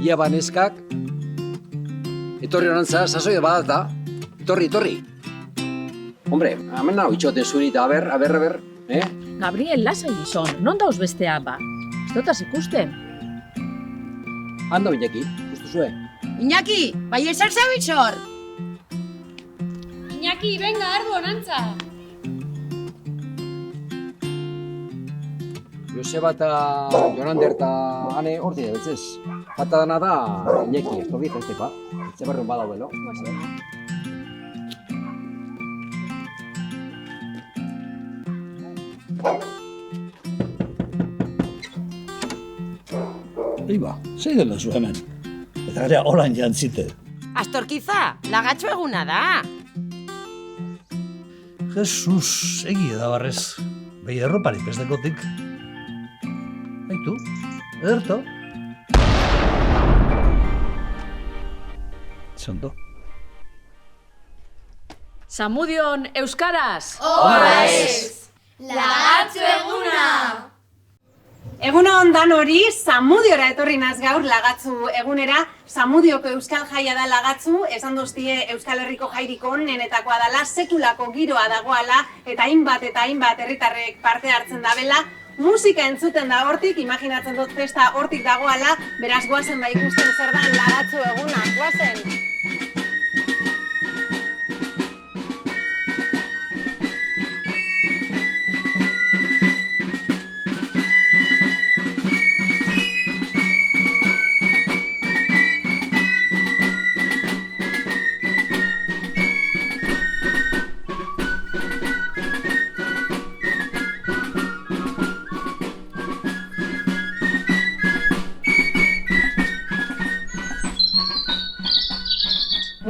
Ia baneskak, etorri honantza, sasoia badata. Etorri. Hombre, hemen nago itxoten zurita, a ber, Gabriel, lasai gizon, non dauz bestea ba? Ez dotaz ikusten. Ando Iñaki, justu zue. Iñaki, bai ezer zabitzor! Iñaki, venga, arbo, nantza! Joseba eta Jonander eta Ane horti da betzez. Bata dana da Iñaki, etorri festepa. Etxebarrun badauelo. Iba, zei dela zu hemen. Eta gara holan jantzite. Astorkiza, lagatxo eguna da! Jesus, egia da barrez. Behi erropari pestekotik. Aitu, ederto. Zondo. Zamudion euskaraz! Ola ez! Lagatxo eguna! Egunon dan hori, Zamudiora etorri naz gaur lagatzu egunera. Zamudioko euskal jaia da lagatzu, esan doztie Euskal Herriko jairik onenetakoa dala, sekulako giroa dagoala, eta hainbat herritarrek parte hartzen dabela. Musika entzuten da hortik, imaginatzen dut festa hortik dagoala, beraz goazen ba ikusten zer dan lagatzu eguna, goazen!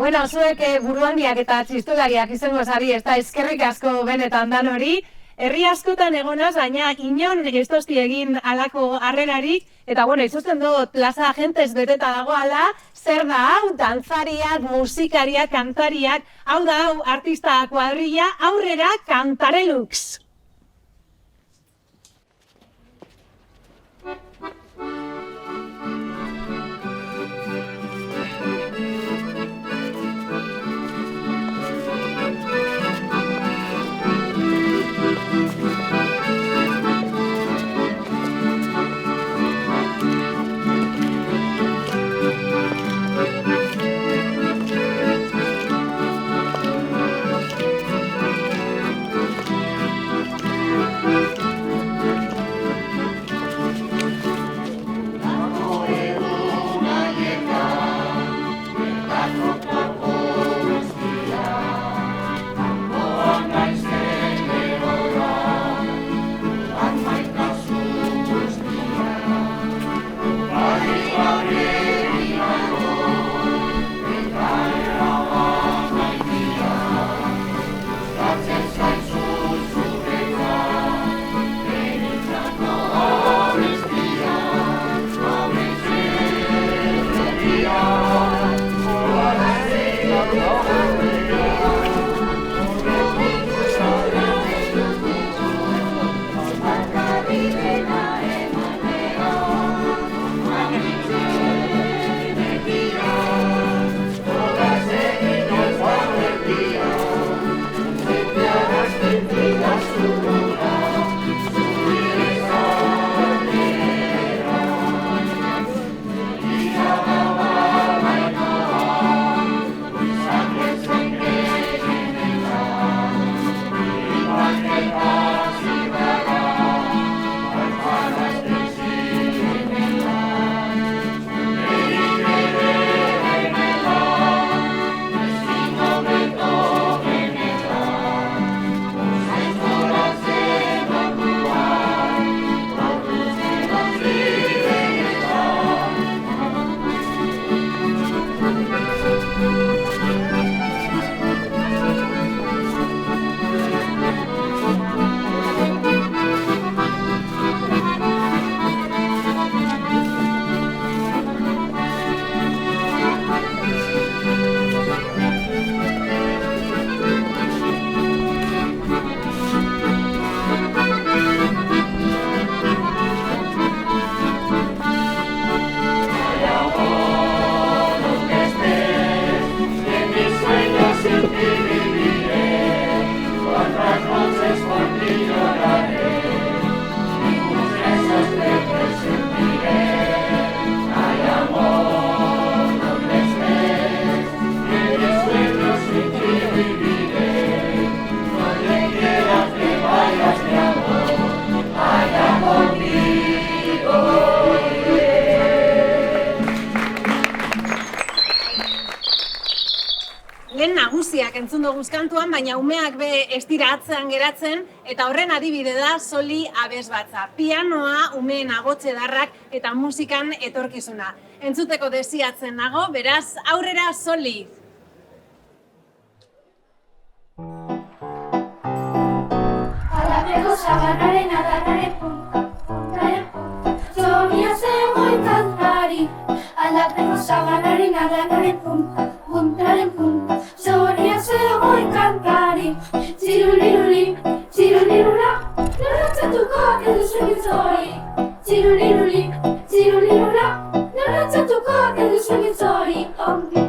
Bueno, zuek buruhandiak eta txistulariak izango zari, ez da eskerrik asko benetan dan hori. Herri askotan egonaz, baina inon ez dozti egin alako harrerarik. Eta bueno, izusten dut plaza agentez beteta dagoala, zer da hau, dantzariak, musikariak, kantariak, hau da hau artista kuadrilla, aurrera Kantarelux. nagusiak entzun dugu kantuan, baina umeak be ez dira atzean geratzen, eta horren adibide da Soli abesbatza. Pianoa, umeen agotxedarrak eta musikan etorkizuna. Entzuteko desiatzen nago, beraz, aurrera Soli! Alapeko sagarraren adarraren puntaren Sonia zegoen kantari Alapeko sagarraren adarraren puntaren Sonia zegoen kantari Txiruliruli, txirulirula Noratzatuko edu zenitzori Txiruliruli, txirulirula Noratzatuko edu zenitzori Ongi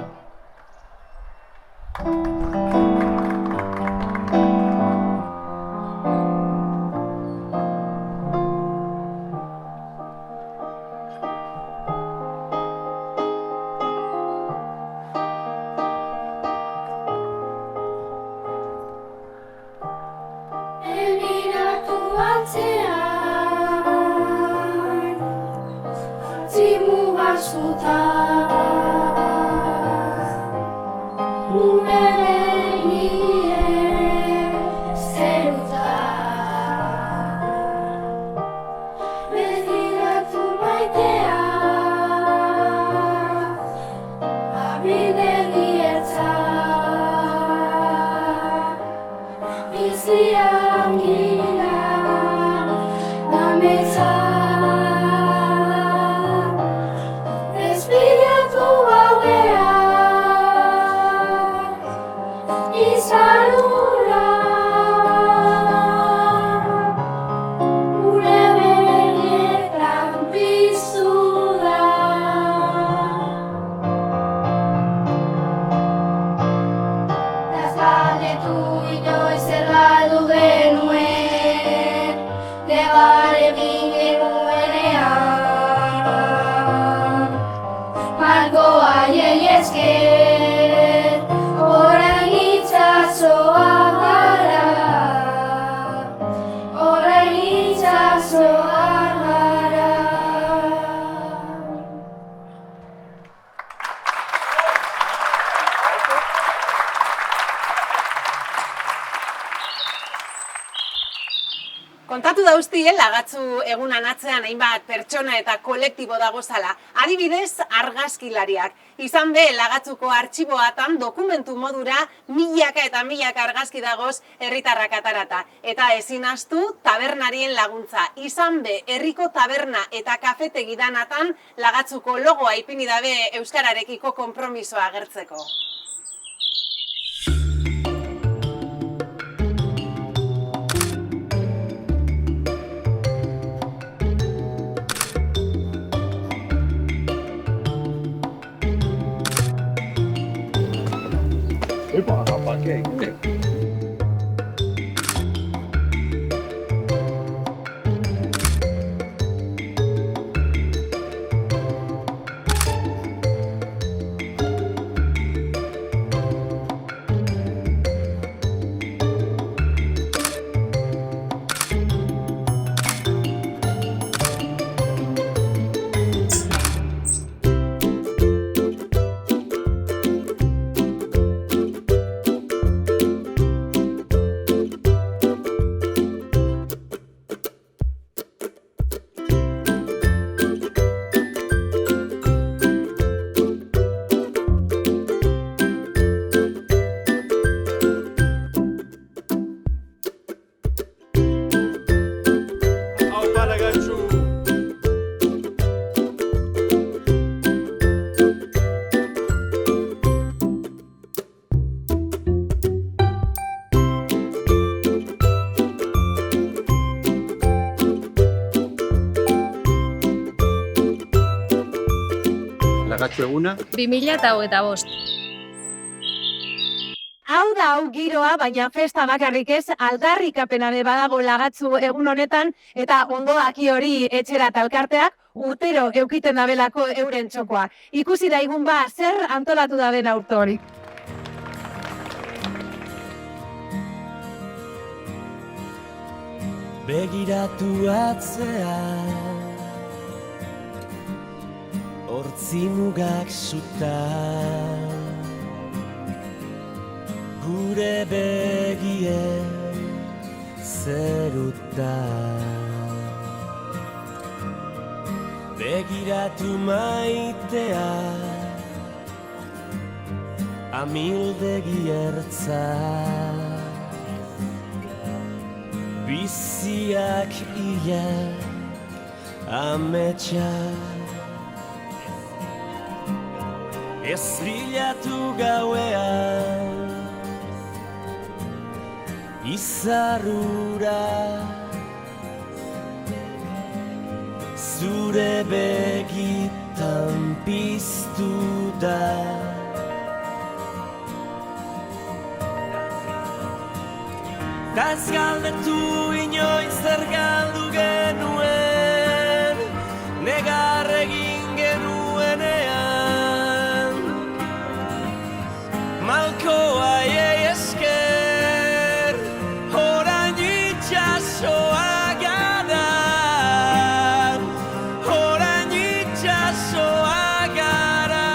Kontatu dauztie lagatzu egunan atzean hainbat pertsona eta kolektibo dagozala. Adibidez, argazkilariak. Izan be, lagatzuko artxiboatan dokumentu modura milaka eta milaka argazki dagoz herritarrak atarata. Eta ezin ahaztu tabernarien laguntza. Izan be, herriko taberna eta kafetegi danatan lagatzuko logoa ipini dabe euskararekiko konpromisoa agertzeko. Lagatzu eguna 2025. Hau da hau giroa, baina festa bakarrik ez, aldarrikapena be badago lagatzu egun honetan, eta ondo daki hori etxera talkarteak urtero eukiten dabelako euren txokoa. Ikusi daigun ba, zer antolatu daben aurtorik. Begiratu atzea Hortzi mugak suta gure begien zerutan. Begiratu maitea, amildegi ertza, biziak hilak ametsa. Ez bilatu gauean, izarrura, zure begitan piztu da. Ta ez galdetu inoiz zer galdu genuen, negar egin genuenean. Malkoa eiei esker, orain itxasoa gara. Orain itxasoa gara.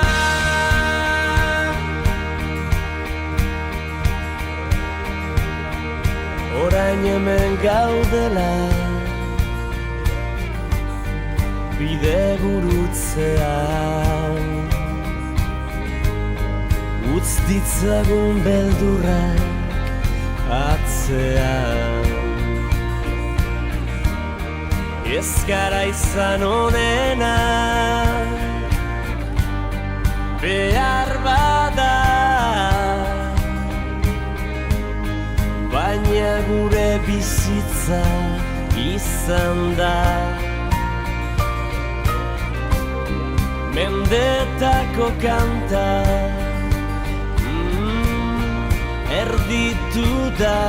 Orain hemen gaudela, bide gurutzean. Utz ditzagun beldurrak atzean. Ez gara izan onena, behar bada, baina gure bizitza izan da. Mendetako kanta erditu da,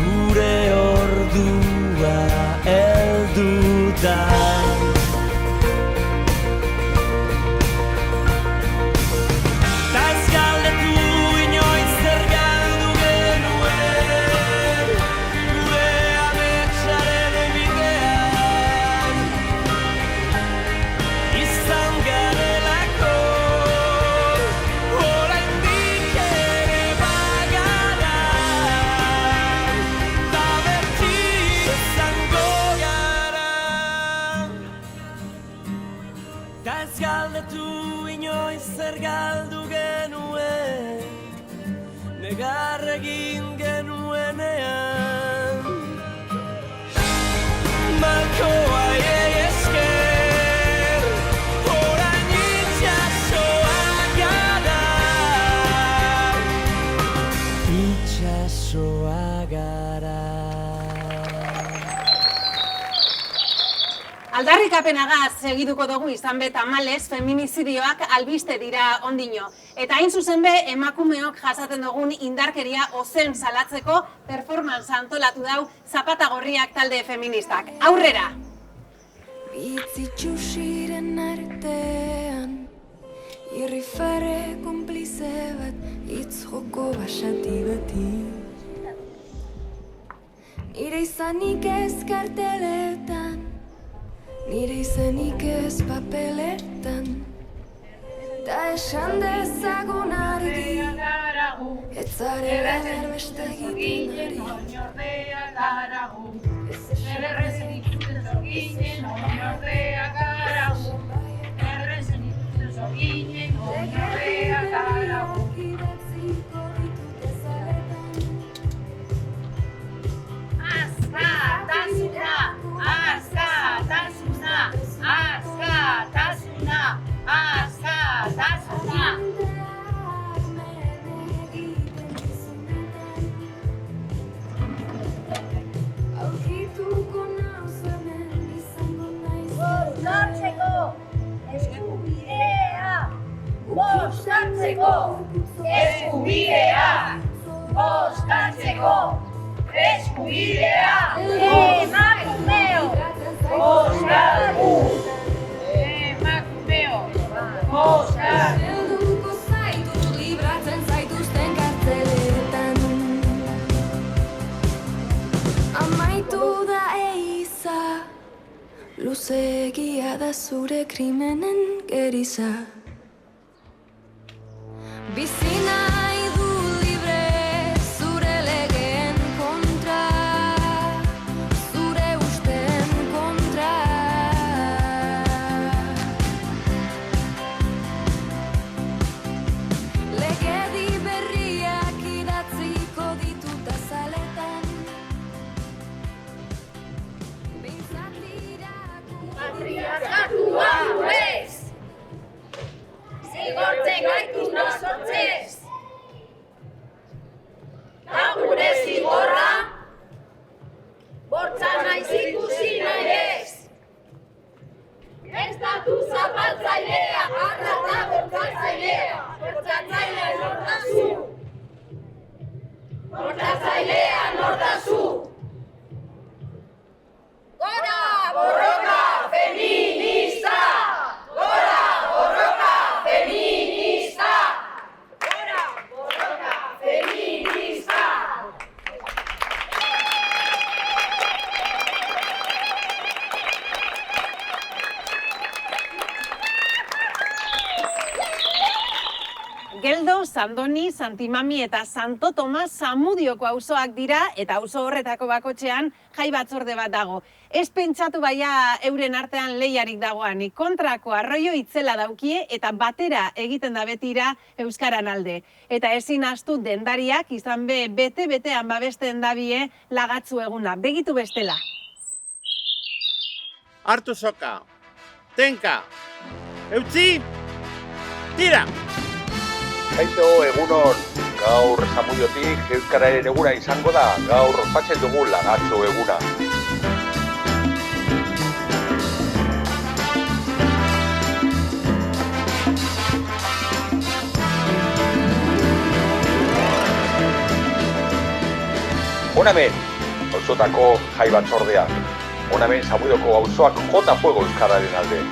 gure ordua heldu da. Ta ez galdetu inoiz zer galdu genuen, gure ametsaren bidean. Izan garelako, oraindik ere bagara, ta beti izango gara. Ta ez galdetu inoiz zer galdu genuen, negar egin genuenean. Malkoa eiei esker, orain itxasoa gara. Itxasoa gara. Aldarrikapenagaz segituko dugu izan be tamalez feminizidioak albiste dira ondino. Eta hain zuzen be emakumeok jasaten dugun indarkeria ozen salatzeko performance antolatu dau Zapata Gorriak talde feministak. Aurrera! Bitzitxusiren artean, irrifare konplize bat, hitz joko basati bati. Nire izanik ez karteletan, nire izanik ez papeletan, ta esan dezagun argi, ez zarela berbeste egiten luzeegia da zure krimenen geriza. Zigortzea ez! Zigortzen gaitu nosortzez! Ta gure zigorra, bortza naiz ikusi nahi ez! Estatu zapaltzailea, arra eta bortzatzailea, bortzatzailea nortazu! Bortzatzailea nortazu! Gora borroka feminista! Gora borroka feminista! Gora borroka feminista! Geldo, Sandoni, Santimami eta Santo Tomas Zamudioko auzoak dira eta auzo horretako bakotxean jai batzorde bat dago. Ez pentsatu baia euren artean lehiarik dagoanik, kontrako arroio itzela daukie eta batera egiten da betira euskaran alde. Eta ezin ahaztu dendariak izan be bete-betean babesten dabie lagatzu eguna. Begitu bestela. Hartu soka. Tenka. Eutzi. Tira. Kaixo, egunon, gaur Zamudiotik euskararen eguna izango da, gaur ospatzen dugu lagatxo eguna. Hona hemen, auzotako jai batzordeak. Hona hemen Zamudioko auzoak jota fuego euskararen alde.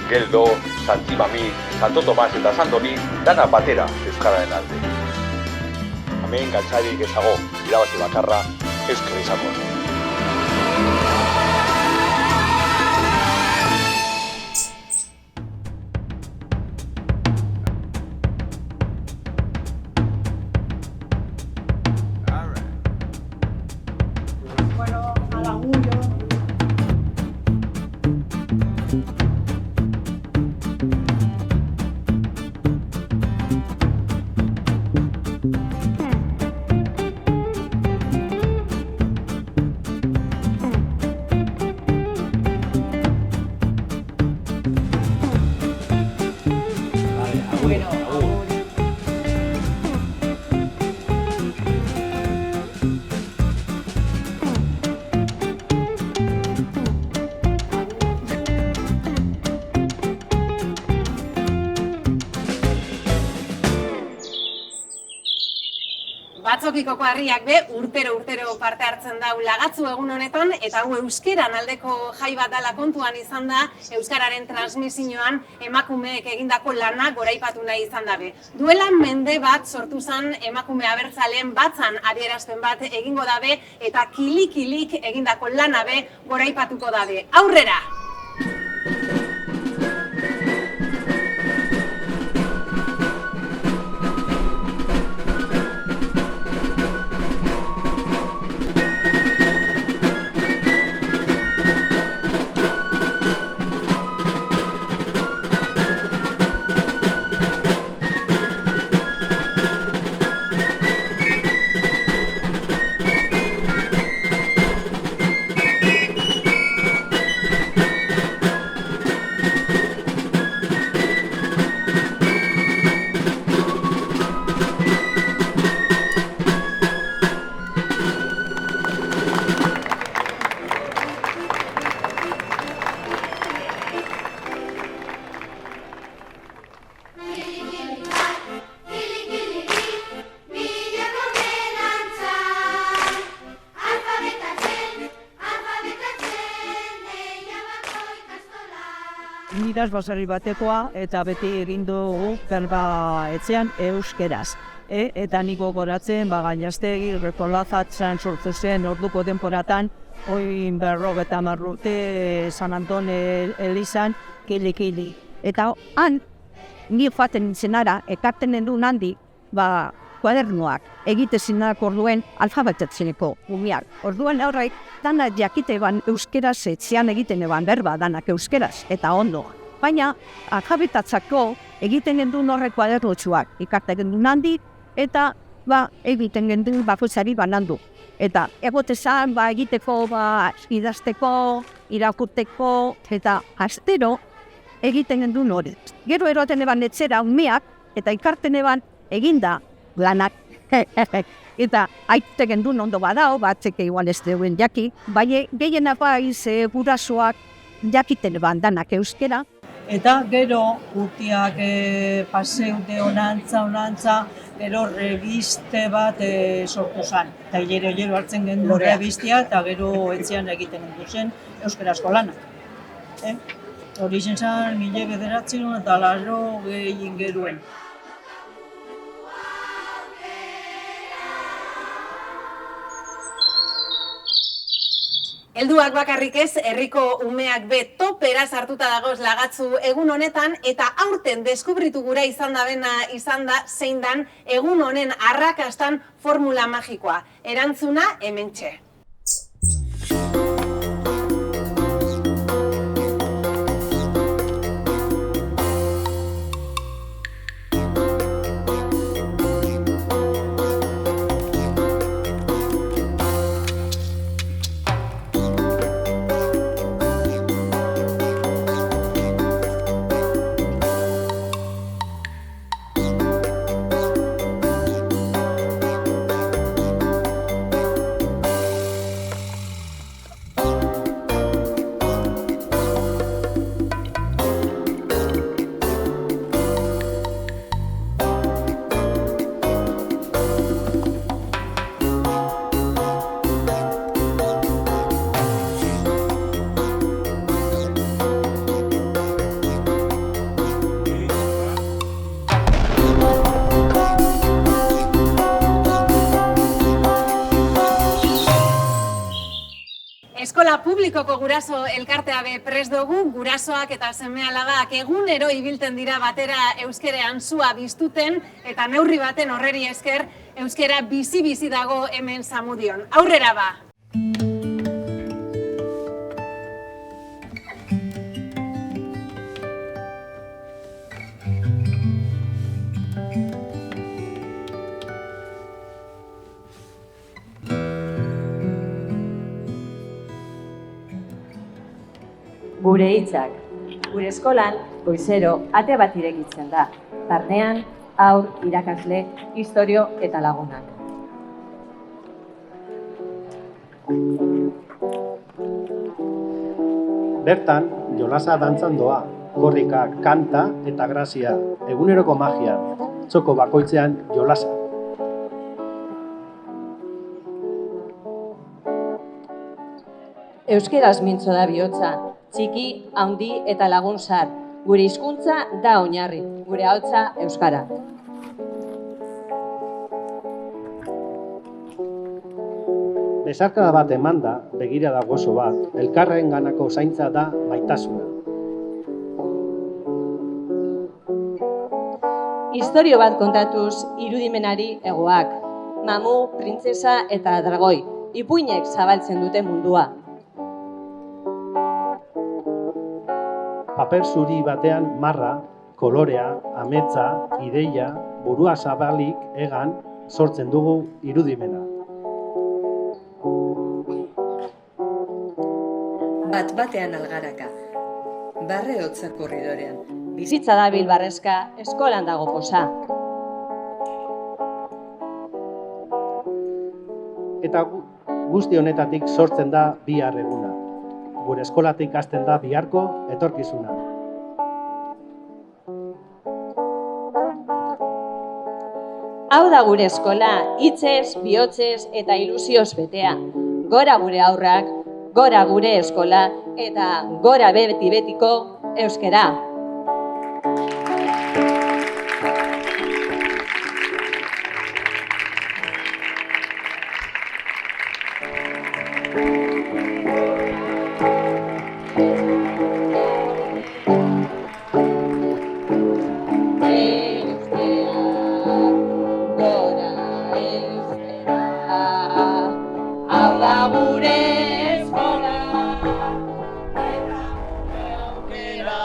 Geldo, Santimami, Santo Tomas eta Sandoni dana batera euskararen alde. Hemen galtzarik ezago, irabazi bakarra euskara izango. Batzokikoko harriak be urtero parte hartzen dau lagatzu egun honetan eta hau euskeran aldeko jai bat dela kontuan izan da euskararen transmisioan emakumeek egindako lana goraipatu nahi izan dabe. Duela mende bat sortu zen emakume abertzaleen batzan adierazpen bat egingo dabe eta kilik egindako lana be goraipatuko dabe. Aurrera! Niraz basarri batekoa eta beti egin dugu berba etxean euskeraz. Eta niko goratzen, gainaztegi, rekolazatzen sortu zen orduko denporatan, oin 50 urte San Anton Elizan, kili. Eta han, ni joaten zenara, ekarten du handi, kuadernoak egitezin orduen alfabetatzeneko gumiak. Orduan horrek, dana jakite ban euskeraz etxean egiten eban berba danak euskeraz, eta ondo. Baina, alfabetatzako egiten gendu horrek kuadernotxuak, ikarten gendu handi, eta egiten gendu bakoitzari banandu. Eta egotezan egiteko, idazteko, irakurteko, eta astero egiten gendu hori. Gero eroaten eban etxera umeak, eta ikarten eban eginda lanak. Eta aite gendun ondo badao, batzeke igual ez deuen jaki, bai gehienak gurasoak jakiten eban danak euskera. Eta gero urtiak paseude onantza, gero reviste bat sortu zen. Eta hilero hartzen gendu revistia eta gero etxean egiten gendu zen euskarazko lanak. Hori zen 1980 geruen. Helduak bakarrik ez, herriko umeak topera sartuta dagoz lagatzu egun honetan, eta aurten deskubritu gura izan da zein dan egun honen arrakastan formula magikoa. Erantzuna hementxe. Eskola publikoko guraso elkartea prest dugu, gurasoak eta seme-alabak egunero ibiltzen dira batera euskerean sua biztuten, eta neurri baten horreri esker euskera bizi-bizi dago hemen Zamudion. Aurrera ba! Gure hitzak. Gure eskolan, goizero, ate bat irekitzen da. Tartean, haur, irakasle, historio eta lagunak. Bertan, jolasa dantzan doa, korrika, kanta eta grazia, eguneroko magia, txoko bakoitzean jolasa. Euskeraz mintzo da bihotza, txiki, handi eta lagun zar. Gure hizkuntza da oinarri, gure ahotsa euskara. Besarkada bat emanda, begirada gozo bat, elkarren ganako zaintza da maitasuna. Historio bat kontatuz irudimenari egoak. Mamu, printzesa eta dragoi, ipuinek zabaltzen dute mundua. Paper zuri batean marra, kolorea, ametsa, ideia, burua zabalik egan sortzen dugu irudimena. Bat-batean algaraka, barre hotza korridorean. Bizitza dabil barrezka, eskolan dago posa. Eta guzti honetatik sortzen da bihar eguna. Gure eskolatik hasten da biharko etorkizuna. Hau da gure eskola, hitzez, bihotzez eta ilusioz betea. Gora gure haurrak, gora gure eskola eta gora beti-betiko euskera. Gure eskola, eta gure aukera.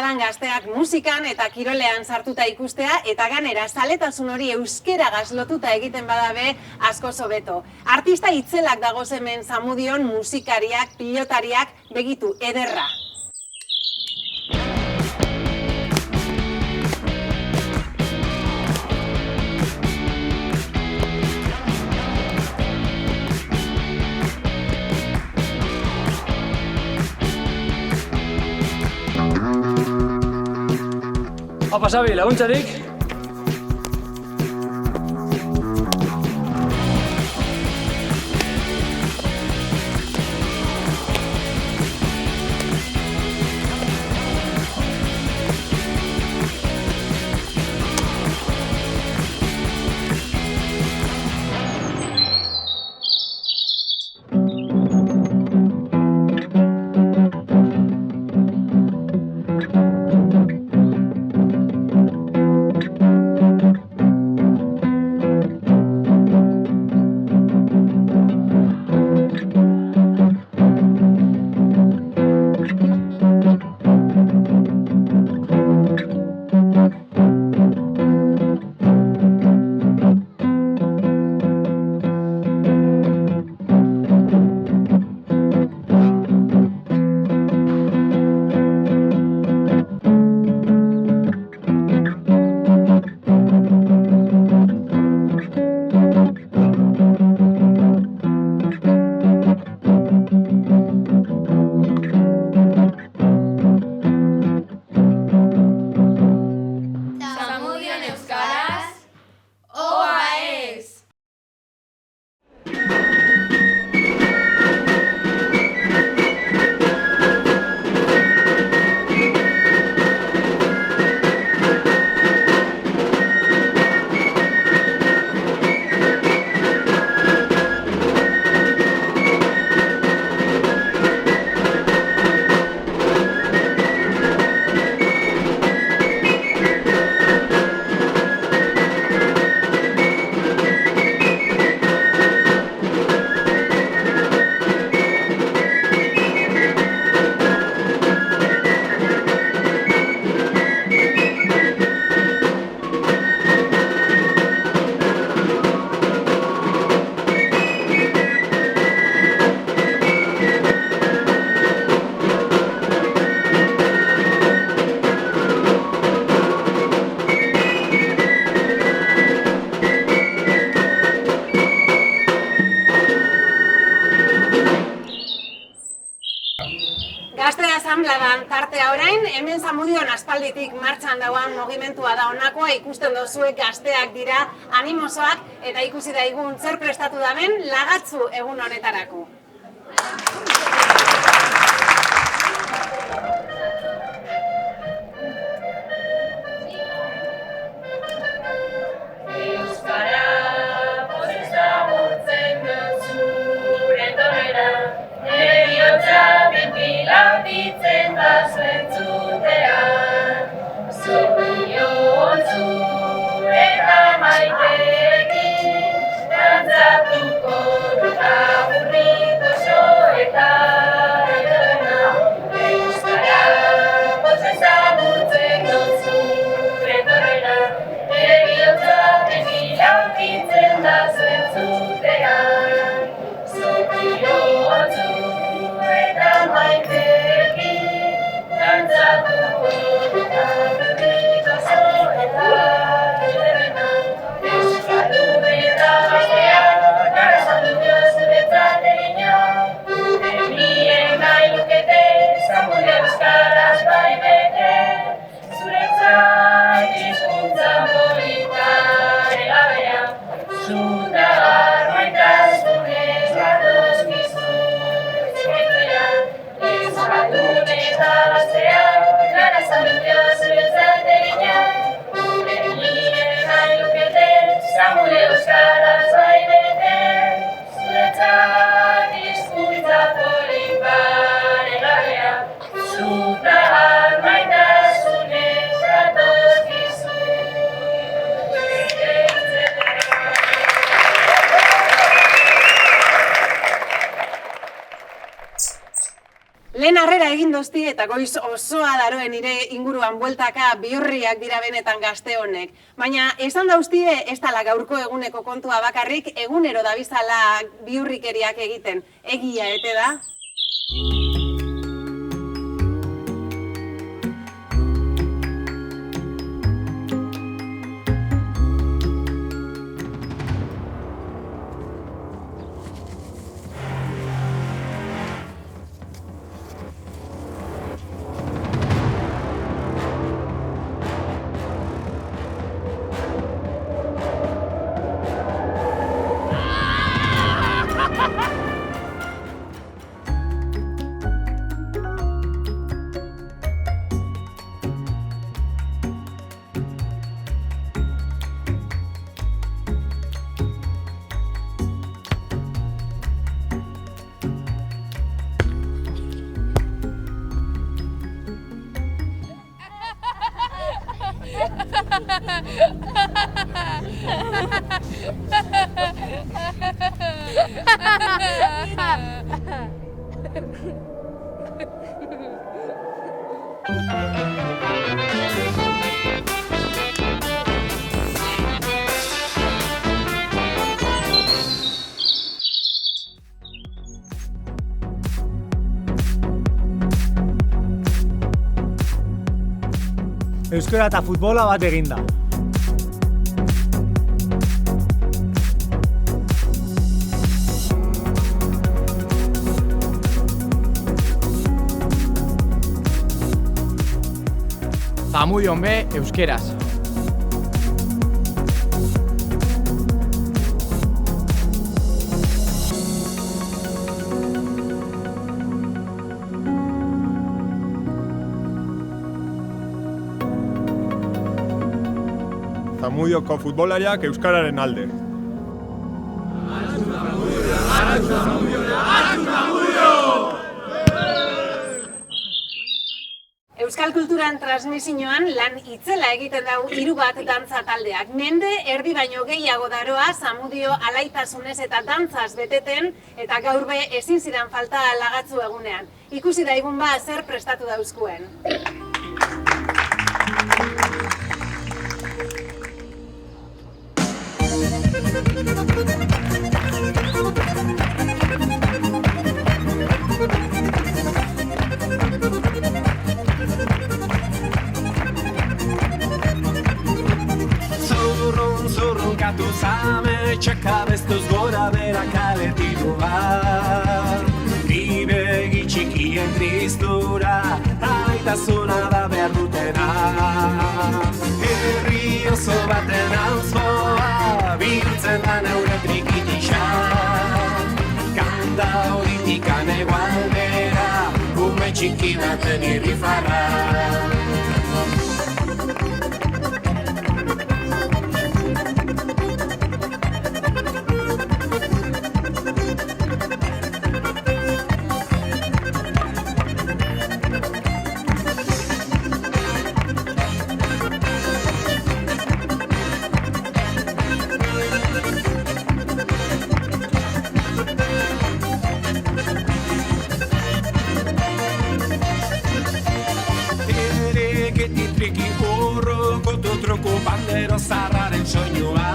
dan gazteak musikan eta kirolean sartuta ikustea, eta ganera zaletasun hori euskeragaz lotuta egiten badabe asko hobeto. Artista itzelak dagoz hemen Zamudion, musikariak, pilotariak, begitu, ederra. Apa, Xabi, laguntzarik? tartea orain, hemen Zamudion aspalditik martxan dagoen mugimendua da honakoa, ikusten dozuek gazteak dira animosoak, eta ikusi daigun zer prestatu daben lagatzu egun honetarako. Bilautitzen da zentzutean, zurion zu eta maiteekin, dantzatuko dut aburrik. egin dozti eta goiz osoa daroen nire inguruan bueltaka bihurriak dira benetan gazte honek. Baina esan dauztie ez dala gaurko eguneko kontua bakarrik, egunero dabizala bihurrikeriak egiten. Egia ete da? Euskara eta futbola bat eginda. Zamudion be, euskeraz. Zamudioko futbolariak euskararen alde. Euskal kulturan transmisioan lan itzela egiten dugu 3 bat dantza taldeak. Mende erdi baino gehiago daroa Zamudio alaitasunez eta dantzaz beteten eta gaur be ezin zidan falta lagatzu egunean. Ikusi daigun ba zer prestatu dauzkuen. Zurrunkatu zame, txekabestuz gora bera kaletirua. Bibegi txikien tristura, aitasuna da behar dutena. Herri oso baten auzoa, biltzen da neure trikitisa. Kanta horitikan egualdera, ume txiki baten irrifarra. Bandero zarraren soinua,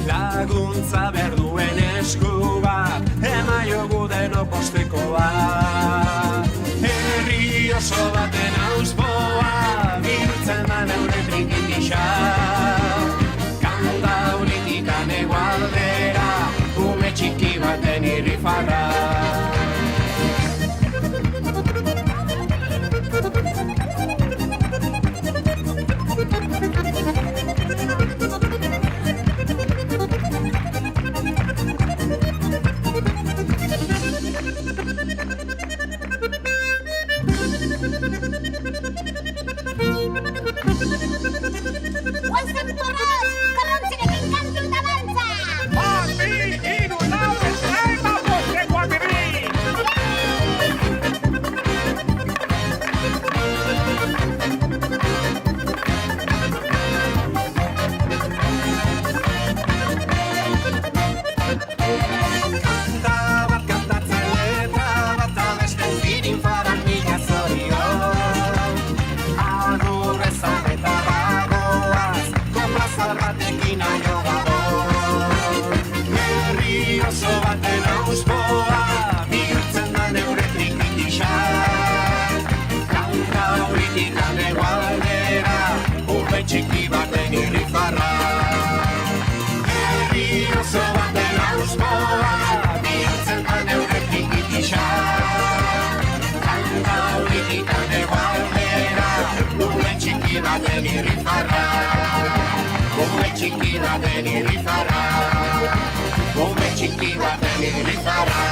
laguntza behar duen esku bat, emaiogu denok postekoa. Herri oso baten auspoa, bihurtzen da neure trikitisa. Kanta horitikan egualdera, ume txiki baten irrifarra. baten irrifarra, ume txiki baten irrifarra, ume txiki baten irrifarra.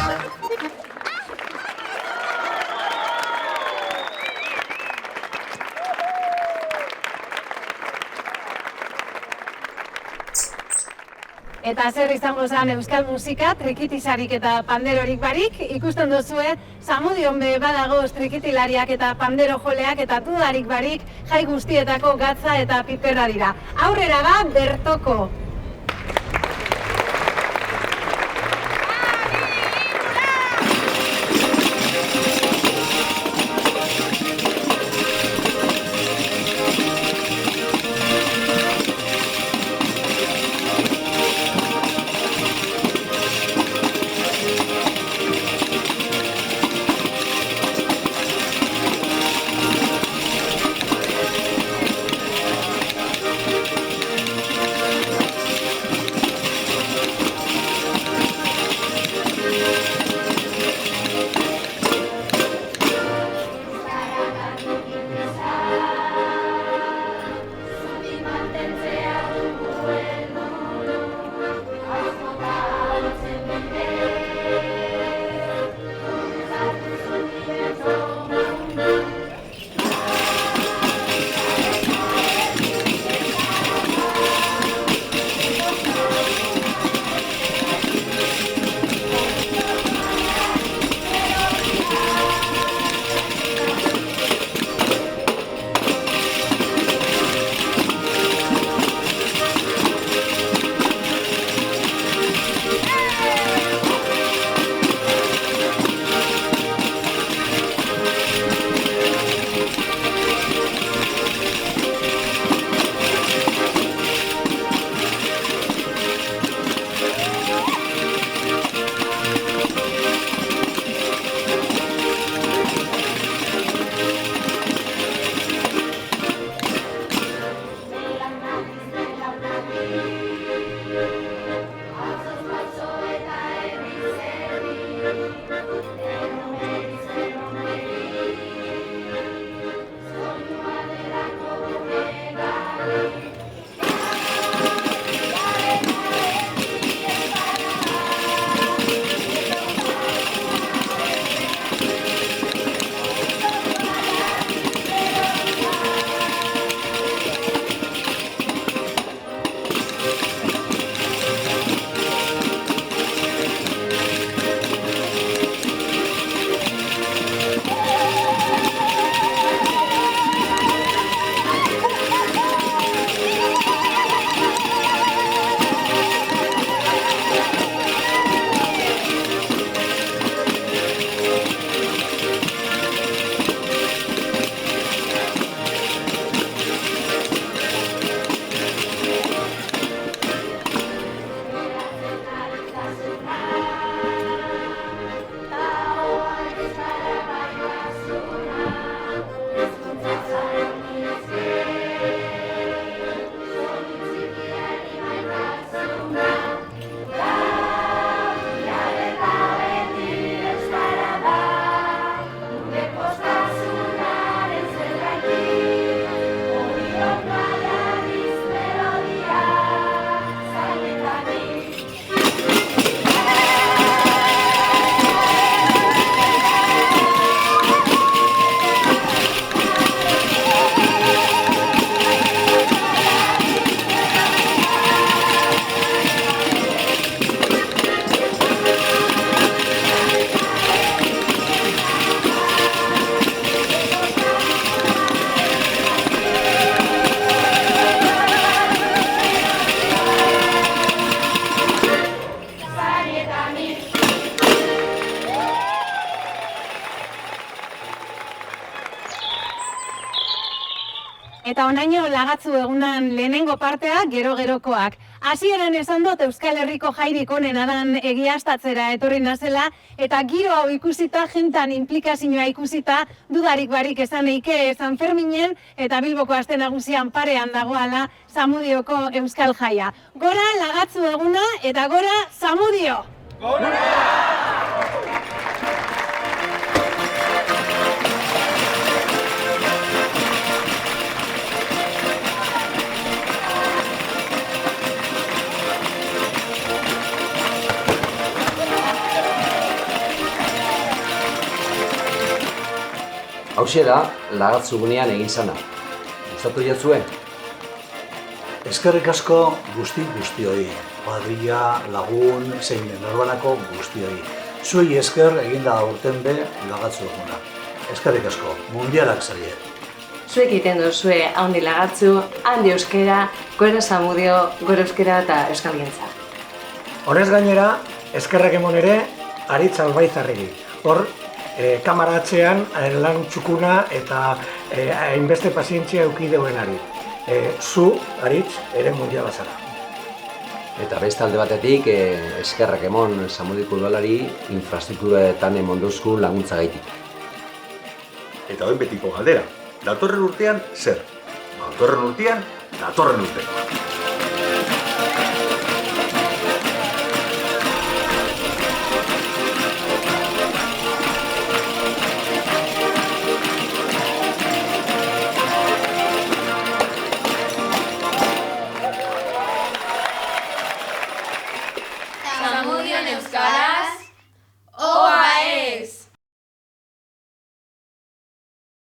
Eta zer izango zen euskal musika, trikitisarik eta panderorik barik, ikusten duzue, Zamudion be badagoz trikitilariak eta pandero joleak eta dudarik barik jai guztietako gatza eta piperra dira. Aurrera ba, bertoko! Eta onaino lagatzu egunan lehenengo partea gero-gerokoak. Hasieran esan dut Euskal Herriko jairik onena dan egiaztatzera etorri nazela, eta giro hau ikusita, jentan implikazioa ikusita, dudarik barik esan eike San Ferminen eta Bilboko aste nagusian parean dagoala Zamudioko Euskal Jaia. Gora lagatzu eguna eta gora Zamudio! Gora! Hauxe da, lagatzugunean egin zana. Gustatu jatzue? Eskerrik asko guztioi. Kuadrilla, lagun, zein norbanako guztioi. Zuei esker eginda aurten be lagatzu eguna. Eskerrik asko, mundialak zaie. Zuek egiten duzue handi lagatzu, handi euskera, gora Zamudio, gora euskera eta euskalgintza. Honez gainera, eskerrak emon ere, Aritz Albaizarregi. Hor, kamaratzean lan txukuna eta hainbeste pazientzia eukideuenari. Zu, Aritz, ere mundiala zara. Eta beste alde batetik, eskerrak emon Zamudioko udalari infrastrukturetan emonduzku laguntza gaitik. Eta hori betiko galdera, datorren urtean zer? Datorren urtean, datorren urtean. Zamudion euskaraz, oa